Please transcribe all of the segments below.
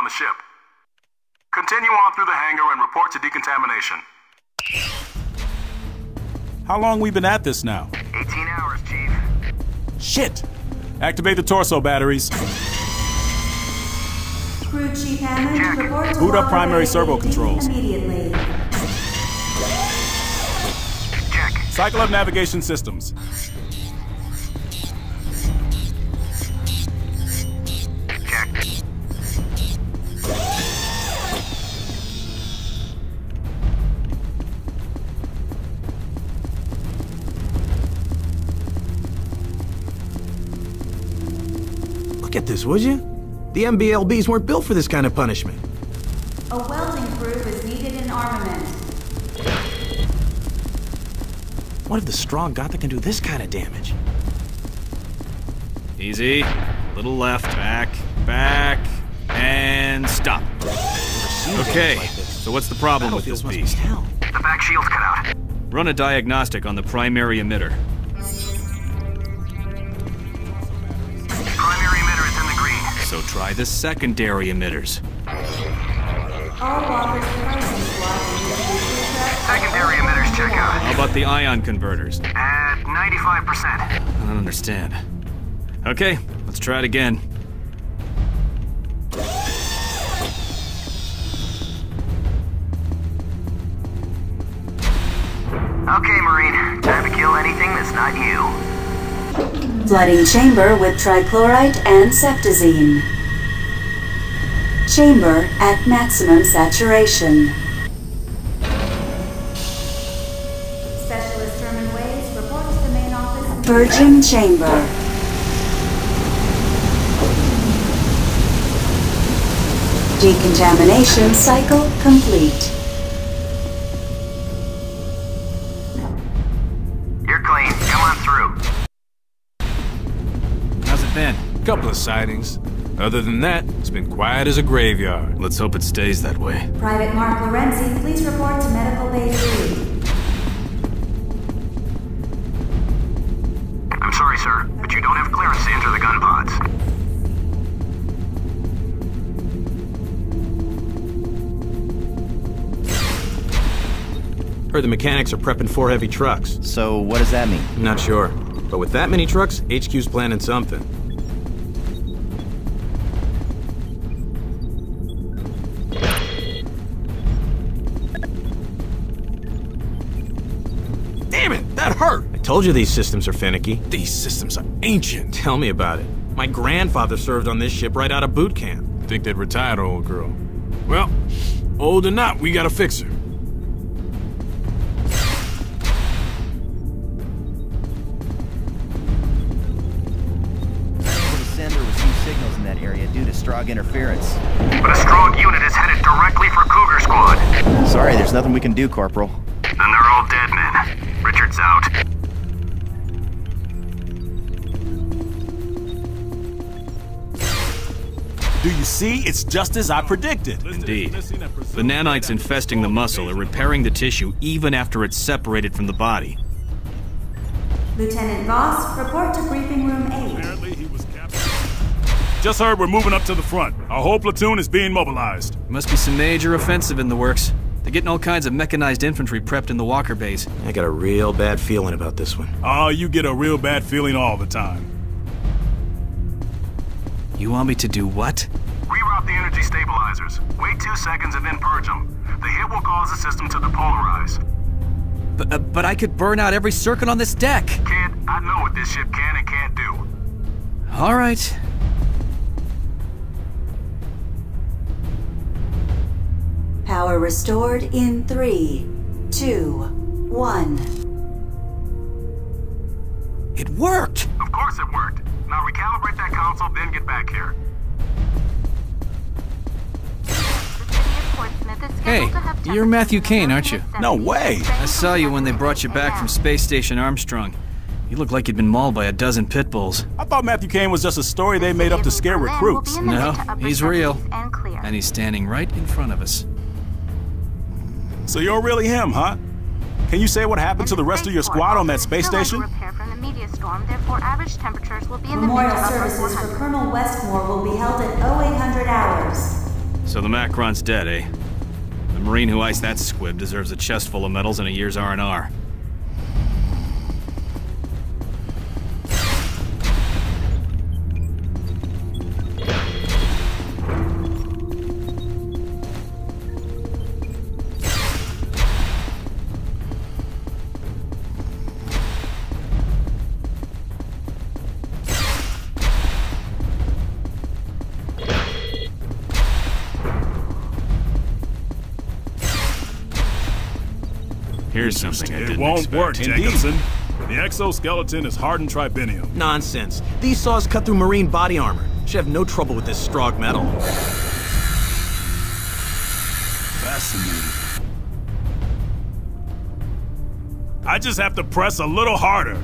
the ship. Continue on through the hangar and report to decontamination. How long we been at this now? 18 hours, Chief. Shit! Activate the torso batteries. Crew Chief Hammond, report to Boot up primary servo AAD controls. immediately. Check. Cycle up navigation systems. Check. Look at this, would you? The MBLBs weren't built for this kind of punishment. A welding group is needed in armament. What if the strong got that can do this kind of damage? Easy. Little left. Back. Back. And stop. Okay, so what's the problem with this beast? The back shield's cut out. Run a diagnostic on the primary emitter. Primary emitter is in the green. So try the secondary emitters. All walkers pricing squad. Secondary emitters check out. How about the ion converters? At 95%. I don't understand. Okay, let's try it again. Okay, Marine. Time to kill anything that's not you. Flooding chamber with trichlorite and septazine. Chamber at maximum saturation. Specialist Herman Ways reports to main office. Purging chamber. Decontamination cycle complete. You're clean. Come on through. How's it been? Couple of sightings. Other than that, it's been quiet as a graveyard. Let's hope it stays that way. Private Mark Lorenzi, please report to Medical Bay 3. I'm sorry, sir, but you don't have clearance to enter the gun pods. Heard the mechanics are prepping 4 heavy trucks. So, what does that mean? I'm not sure. But with that many trucks, HQ's planning something. Damn it, that hurt! I told you these systems are finicky. These systems are ancient. Tell me about it. My grandfather served on this ship right out of boot camp. Think they'd retired, old girl. Well, old or not, we gotta fix her. Send or receive signals in that area due to Strogg interference. But a strong unit is headed directly for Cougar Squad. Sorry, there's nothing we can do, Corporal. And they're all dead men. Richard's out. Do you see? It's just as I predicted. Indeed. The nanites infesting the muscle are repairing the tissue even after it's separated from the body. Lieutenant Voss, report to briefing room 8. Apparently he was captured. Just heard we're moving up to the front. Our whole platoon is being mobilized. Must be some major offensive in the works. They're getting all kinds of mechanized infantry prepped in the Walker base. I got a real bad feeling about this one. Oh, you get a real bad feeling all the time. You want me to do what? Reroute the energy stabilizers. Wait 2 seconds and then purge them. The hit will cause the system to depolarize. But I could burn out every circuit on this deck. Kid, I know what this ship can and can't do. All right. Power restored in 3, 2, 1. It worked! Of course it worked. Now recalibrate that console, then get back here. Hey, you're Matthew Kane, aren't you? No way! I saw you when they brought you back from Space Station Armstrong. You look like you'd been mauled by a dozen pit bulls. I thought Matthew Kane was just a story they made up to scare recruits. No, he's real. And he's standing right in front of us. So you're really him, huh? Can you say what happened to the rest of your squad on that space station? Memorial services for Colonel Westmore will be held at 0800 hours. So the Macron's dead, eh? The Marine who iced that squib deserves a chest full of medals and a year's R&R. Here's something I didn't It won't expect. work, Jacobson. The exoskeleton is hardened tribinium. Nonsense. These saws cut through Marine body armor. Should have no trouble with this Strog metal. Fascinating. I just have to press a little harder.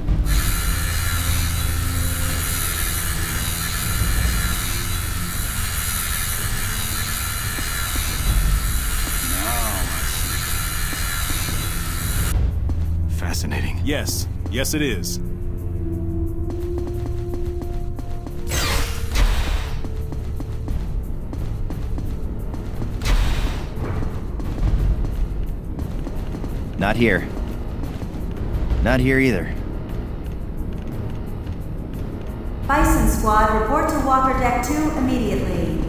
Fascinating. Yes. Yes, it is. Not here. Not here either. Bison Squad, report to Walker Deck 2 immediately.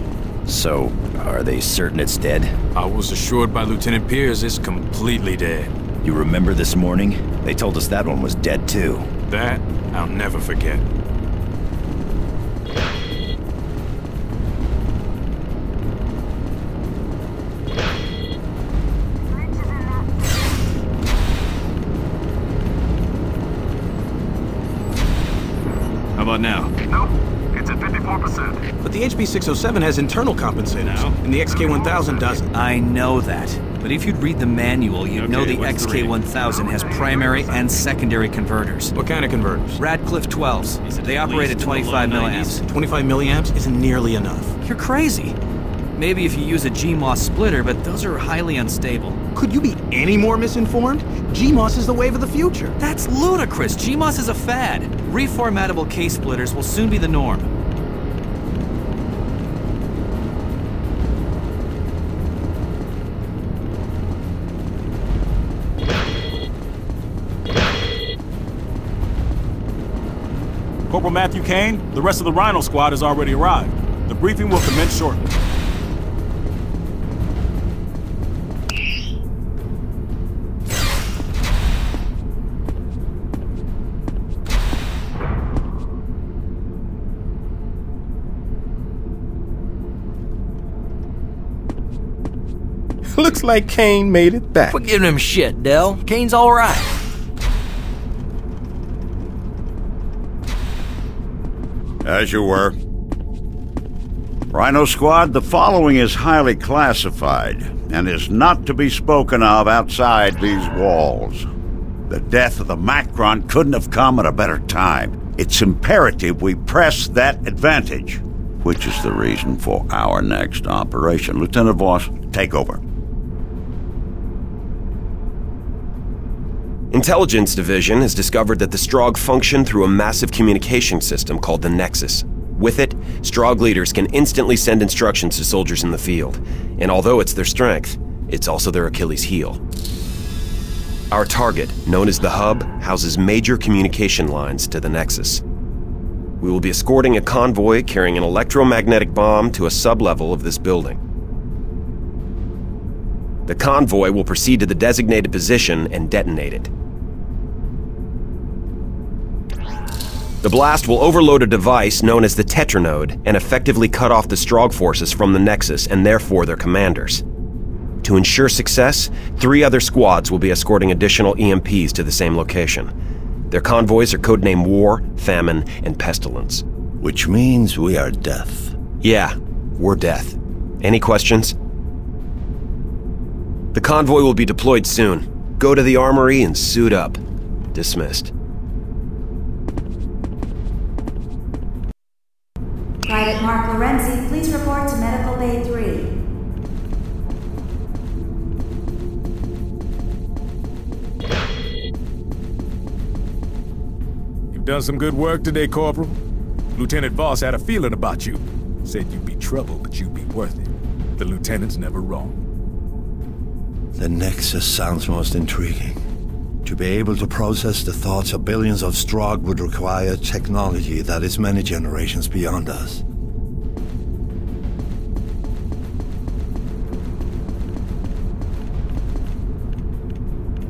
So, are they certain it's dead? I was assured by Lieutenant Pierce it's completely dead. You remember this morning? They told us that one was dead too. That I'll never forget. How about now? Nope. It's at 54%. But the HB607 has internal compensators, Now? and the XK1000 doesn't. I know that. But if you'd read the manual, you'd know the what's the reading? XK1000 has primary and secondary converters. What kind of converters? Radcliffe 12s. Is it They at operate least at in the 25 low milliamps. 25 milliamps isn't nearly enough. You're crazy. Maybe if you use a GMOS splitter, but those are highly unstable. Could you be any more misinformed? GMOS is the wave of the future. That's ludicrous. GMOS is a fad. Reformatable case splitters will soon be the norm. Corporal Matthew Kane, the rest of the Rhino Squad has already arrived. The briefing will commence shortly. Looks like Kane made it back. Quit giving him shit, Dell. Kane's all right. As you were. Rhino Squad, the following is highly classified and is not to be spoken of outside these walls. The death of the Macron couldn't have come at a better time. It's imperative we press that advantage, which is the reason for our next operation. Lieutenant Voss, take over. Intelligence Division has discovered that the Strog function through a massive communication system called the Nexus. With it, Strog leaders can instantly send instructions to soldiers in the field. And although it's their strength, it's also their Achilles heel. Our target, known as the Hub, houses major communication lines to the Nexus. We will be escorting a convoy carrying an electromagnetic bomb to a sublevel of this building. The convoy will proceed to the designated position and detonate it. The blast will overload a device known as the Tetranode and effectively cut off the Strog forces from the Nexus and therefore their commanders. To ensure success, 3 other squads will be escorting additional EMPs to the same location. Their convoys are codenamed War, Famine, and Pestilence. Which means we are death. Yeah, we're death. Any questions? The convoy will be deployed soon. Go to the armory and suit up. Dismissed. Private Mark Lorenzi, please report to Medical Bay 3. You've done some good work today, Corporal. Lieutenant Voss had a feeling about you. Said you'd be trouble, but you'd be worth it. The lieutenant's never wrong. The Nexus sounds most intriguing. To be able to process the thoughts of billions of Strogg would require technology that is many generations beyond us.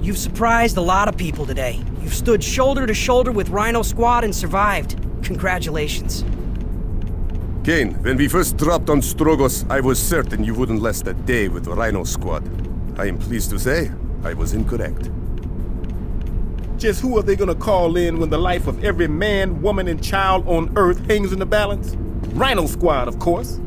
You've surprised a lot of people today. You've stood shoulder to shoulder with Rhino Squad and survived. Congratulations. Kane, when we first dropped on Strogos, I was certain you wouldn't last a day with the Rhino Squad. I am pleased to say, I was incorrect. Just who are they gonna call in when the life of every man, woman, and child on Earth hangs in the balance? Rhino Squad, of course.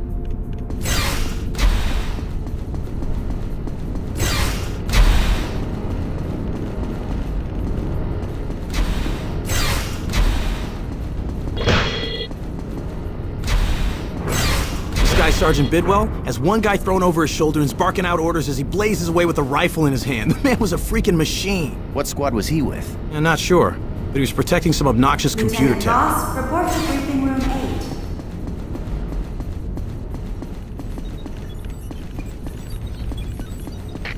Sergeant Bidwell has one guy thrown over his shoulder and is barking out orders as he blazes away with a rifle in his hand. The man was a freaking machine. What squad was he with? I'm not sure, but he was protecting some obnoxious computer tech. Boss, report to briefing room 8.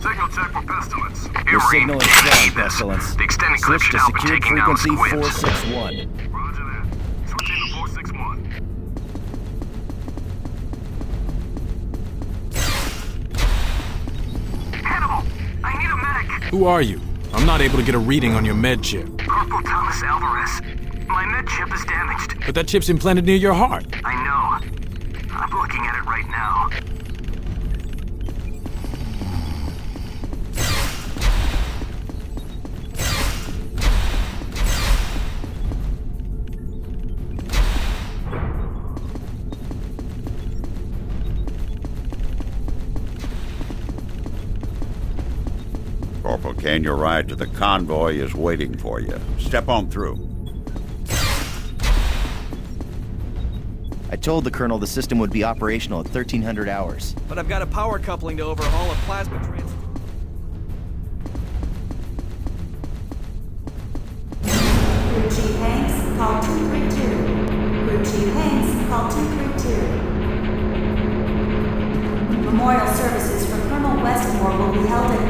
Signal check for pestilence. Your signal is strong, pestilence. The extended clip Switch should to help in secured taking down frequency squibs. 461. Roger that. Switching to 461. Hannibal, I need a medic. Who are you? I'm not able to get a reading on your med chip. Corporal Thomas Alvarez. My med chip is damaged. But that chip's implanted near your heart. I know. I'm looking at it right now. Corporal Kane, your ride to the convoy is waiting for you. Step on through. I told the Colonel the system would be operational at 1300 hours. But I've got a power coupling to overhaul a plasma transfer. Crew Chief Hanks, call 232. Crew Chief Hanks, call 232. Memorial services for Colonel Westmore will be held at